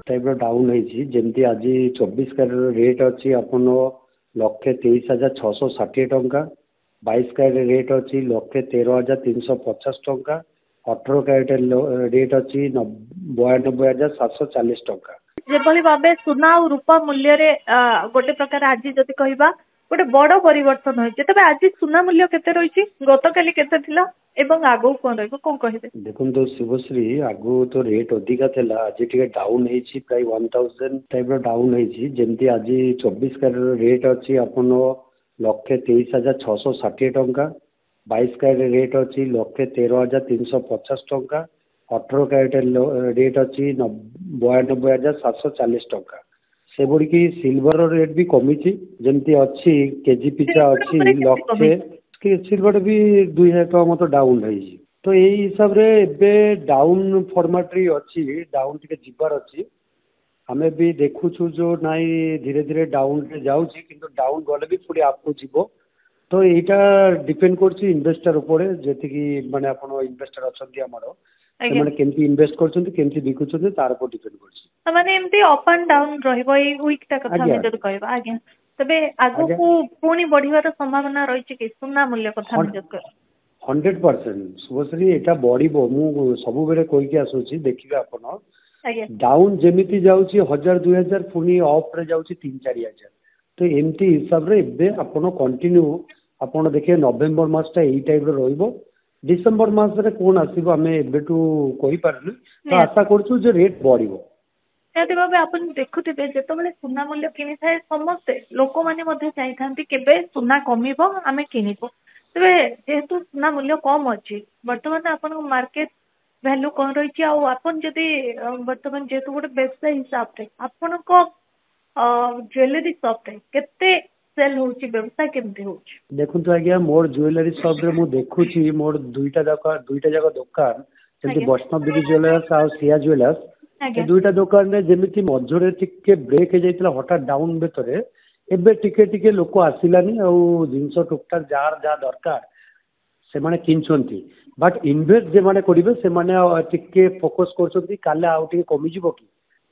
Type down होती जमी आज 24 कैरेट रेट अच्छी आपन 1,23,660 टंका 22 कैरेट रेट अच्छी 1,13,350 टंका 18 कैरेट रेट अच्छी 92,740 टंका। जेभली भाव सुना और रूपा मूल्य रे गोटे प्रकार आज जदि कहबा गोटे बड़ परिवर्तन होइছে तबे आज सुना मूल्य केते रहिछि गतकाली केते थिला एवं आगो कोन रहइबो कोन कहिबे? देखुन तो शिवश्री आगु तो रेट अधिका थिला आज टिके डाउन होइछि प्राय 1000 टाइप डाउन होइछि जेमति आज 24 कैरेट रेट अच्छी आपन 1,23,660 टंका 22 कैरेट रेट अच्छी 1,13,350 टंका 18 कैरेट रेट अच्छी 92,740 टंका से बुड़ी सिल्वर रेट भी कमी जमती अच्छी केजी पिछा अच्छी लक्षे सिल्वर भी 2,000 टका मत डाउन रही तो यही हिसाब रे एबे डाउन फॉर्मेट री अच्छी डाउन टिके जिबार अच्छी हमें भी देखुछु जो नाई धीरे धीरे डाउन रे जाउची किंतु डाउन गले भी पुरी आपको जीवो तो एटा डिपेंड करछि इन्वेस्टर ऊपर जेतिकी माने आपण इन्वेस्टर अछंती हमरो ସେମାନେ କେମିତି ଇନଭେଷ୍ଟ କରୁଛନ୍ତି କେମିତି ବିକୁଛନ୍ତି ତାର ଉପରେ ଡିପେଣ୍ଡ କରୁଛି ମାନେ ଏମିତି ଅପ୍ ଆଣ୍ଡ ଡାଉନ୍ ରହିବ ଏଇ ୱିକ୍ ଟା କଥା ଆମେ ଯଦି କହିବା ଆଜ୍ଞା ତେବେ ଆଗକୁ ପୁଣି ବଢିବାର ସମ୍ଭାବନା ରହିଛି କି ସୁନା ମୂଲ୍ୟ କଥା ଆମେ ଯଦି କହିବା 100% ଶୁଭଶ୍ରୀ ଏଟା ବଢିବ ମୁଁ ସବୁବେଳେ କହିକି ଆସୁଛି ଦେଖିବେ ଆପଣ ଡାଉନ୍ ଯେମିତି ଯାଉଛି 1000-2000 ପୁଣି ଅପ୍ ରେ ଯାଉଛି 3-4000 ତ ଏମିତି ହିସାବରେ ଏବେ ଆପଣ କଣ୍ଟିନ୍ୟୁ ଆପଣ ଦେଖିବେ ନଭେମ୍ବର ମାସଟା ଏଇ ଟାଇପର ରହିବ डिसेम्बर मास कौन आसो आम एबेठू कही पारनु तो आशा करूँ जो रेट बढ़िबो निहाती भाव आपन देखुथिबे जेतबेले सुना मूल्य किनि थाए समस्ते लोक माने मध्ये चाहतांती केबे सुना कमिबो आमे किनिबो तबे जेहेतु सुना मूल्य कम अछि वर्तमान आपन मार्केट वैल्यू कोन रहिछि आ आपन जदी वर्तमान जेहेतु गोटे व्यवसाय हिसाब रे आपन को ज्वेलरी शॉप रे केते सेल होची व्यवसाय केमते होची देखु तो आज्ञा मोर ज्वेलरी शॉप रे मु देखुची मोर दुईटा जागा दुकान जंती वैष्णव देवी ज्वेलर्स आ सिया ज्वेलर्स ए दुईटा दुकान रे जेमिति मझरे टिके ब्रेक हे जाइतला हठात डाउन बेतरे एबे टिके टिके लोक आसिलानी आ जिंस टुकटाक जार जा दरकार से माने किनछंती बट इन्वेस्ट जे माने करिवे से माने टिके फोकस करछंती काले आउ टिके कमी जिवो की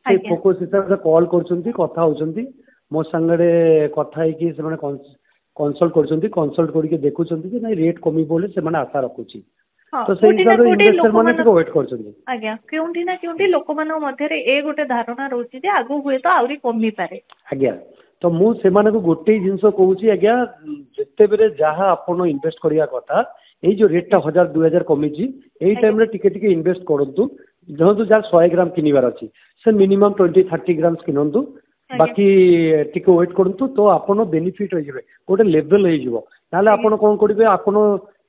से फोकस हिसाब से कॉल करछंती कथा होछंती मो संगरे कथा है से कनसल्ट कनसल्ट करके देखुछंती कि नहीं रेट कमी बोले से माने आशा रखुची तो से हिसाब रे इन्वेस्टर माने को वेट करछंती आज्ञा केउंठी ना केउंठी लोक मानो मध्ये रे ए गोटे धारणा रहउची जे आगु हुए तो आउरी कमी पारे आज्ञा तो मु से माने को गोटे जिंस कहूची आज्ञा जत्ते बेरे जहा आपण इन्वेस्ट करिया कथा ए जो रेट टा 1000-2000 कमीची एई टाइम रे टिके टिके इन्वेस्ट करंतु जहतु जार 100 ग्राम किनिबार अछि से मिनिमम 20-30 ग्राम किनंतु बाकी टिके वेट करंतु तो आपण बेनिफिट हो जिवे गोटे लेवल हो जिवो ताले आपण कोन करिवे आपण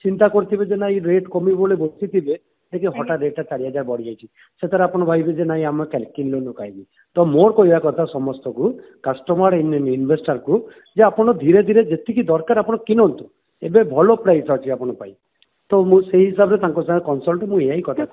चिंता करथिबे जे ना रेट कमी बोले बसिथिबे देखि हटा रेट 4000 बढ़ जाइछि सेतर आपण भाइबे जे नाही हम किनलो न काइबी तो मोर कहया कथा समस्त को कस्टमर इन्वेस्टर को जे आपण धीरे धीरे जेतिकी दरकार आपण किनंतु एबे भलो प्राइस अछि आपण पाई तो मु सेही हिसाब रे तांको संग कंसल्ट मु एही कथा